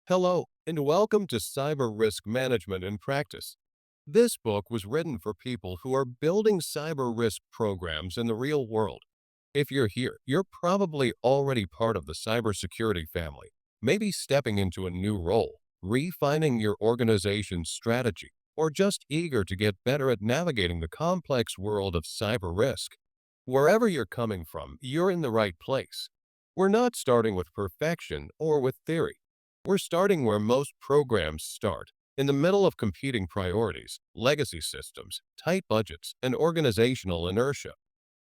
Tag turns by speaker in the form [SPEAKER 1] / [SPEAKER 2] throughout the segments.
[SPEAKER 1] Hello, and welcome to Cyber Risk Management in Practice. This book was written for people who are building cyber risk programs in the real world. If you're here, you're probably already part of the cybersecurity family, maybe stepping into a new role, refining your organization's strategy, or just eager to get better at navigating the complex world of cyber risk. Wherever you're coming from, you're in the right place. We're not starting with perfection or with theory. We're starting where most programs start, in the middle of competing priorities, legacy systems, tight budgets, and organizational inertia.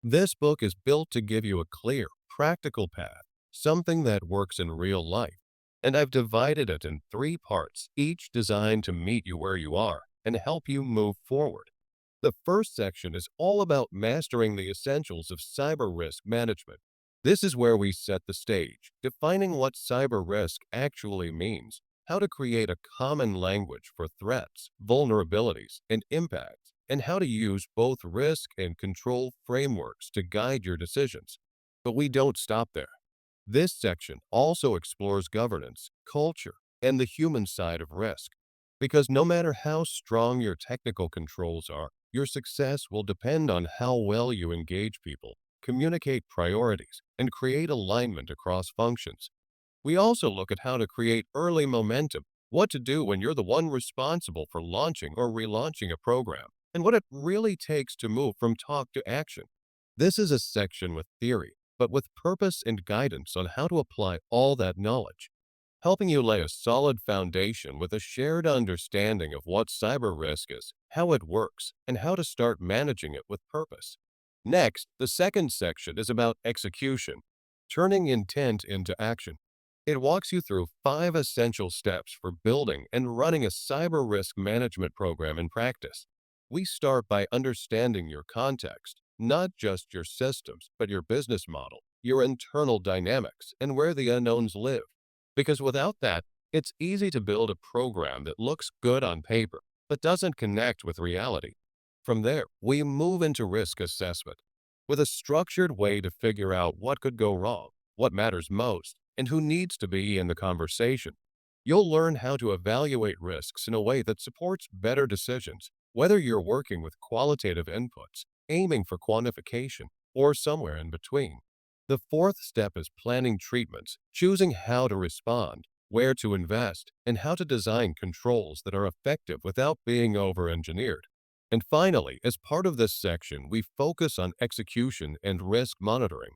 [SPEAKER 1] This book is built to give you a clear, practical path, something that works in real life. And I've divided it in three parts, each designed to meet you where you are and help you move forward. The first section is all about mastering the essentials of cyber risk management. This is where we set the stage, defining what cyber risk actually means, how to create a common language for threats, vulnerabilities, and impacts, and how to use both risk and control frameworks to guide your decisions. But we don't stop there. This section also explores governance, culture, and the human side of risk. Because no matter how strong your technical controls are, your success will depend on how well you engage people, communicate priorities, and create alignment across functions. We also look at how to create early momentum, what to do when you're the one responsible for launching or relaunching a program, and what it really takes to move from talk to action. This is a section with theory, but with purpose and guidance on how to apply all that knowledge, helping you lay a solid foundation with a shared understanding of what cyber risk is, how it works, and how to start managing it with purpose. Next, the second section is about execution, turning intent into action. It walks you through five essential steps for building and running a cyber risk management program in practice. We start by understanding your context, not just your systems, but your business model, your internal dynamics, and where the unknowns live. Because without that, it's easy to build a program that looks good on paper, but doesn't connect with reality. From there, we move into risk assessment with a structured way to figure out what could go wrong, what matters most, and who needs to be in the conversation. You'll learn how to evaluate risks in a way that supports better decisions, whether you're working with qualitative inputs, aiming for quantification, or somewhere in between. The fourth step is planning treatments, choosing how to respond, where to invest, and how to design controls that are effective without being over engineered. And finally, as part of this section, we focus on execution and risk monitoring.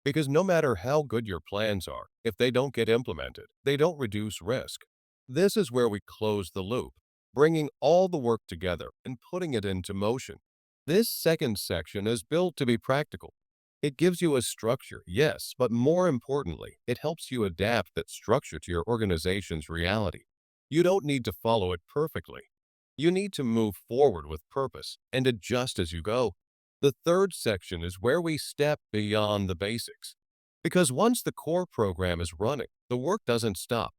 [SPEAKER 1] Because no matter how good your plans are, if they don't get implemented, they don't reduce risk. This is where we close the loop, bringing all the work together and putting it into motion. This second section is built to be practical. It gives you a structure, yes, but more importantly, it helps you adapt that structure to your organization's reality. You don't need to follow it perfectly. You need to move forward with purpose and adjust as you go. The third section is where we step beyond the basics. Because once the core program is running, the work doesn't stop,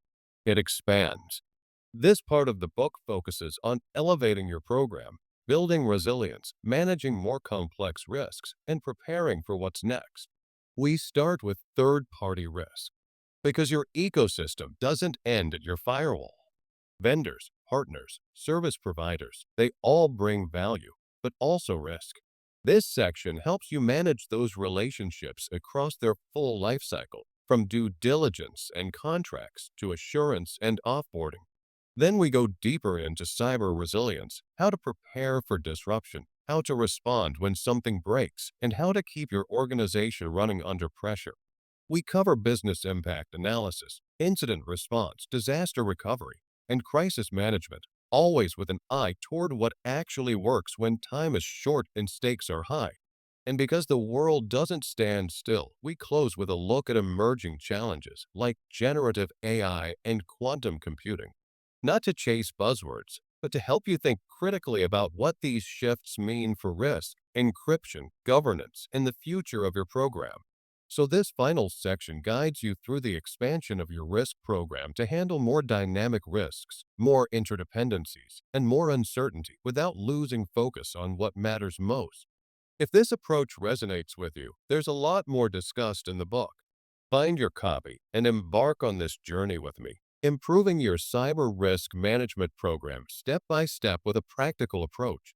[SPEAKER 1] it expands. This part of the book focuses on elevating your program, building resilience, managing more complex risks, and preparing for what's next. We start with third party risk because your ecosystem doesn't end at your firewall. Vendors, partners, service providers, they all bring value, but also risk. This section helps you manage those relationships across their full life cycle, from due diligence and contracts to assurance and offboarding. Then we go deeper into cyber resilience, how to prepare for disruption, how to respond when something breaks, and how to keep your organization running under pressure. We cover business impact analysis, incident response, disaster recovery, and crisis management, always with an eye toward what actually works when time is short and stakes are high. And because the world doesn't stand still, we close with a look at emerging challenges like generative AI and quantum computing. Not to chase buzzwords, but to help you think critically about what these shifts mean for risk, encryption, governance, and the future of your program. So, this final section guides you through the expansion of your risk program to handle more dynamic risks, more interdependencies, and more uncertainty without losing focus on what matters most. If this approach resonates with you, there's a lot more discussed in the book. Find your copy and embark on this journey with me. Improving your cyber risk management program step by step with a practical approach.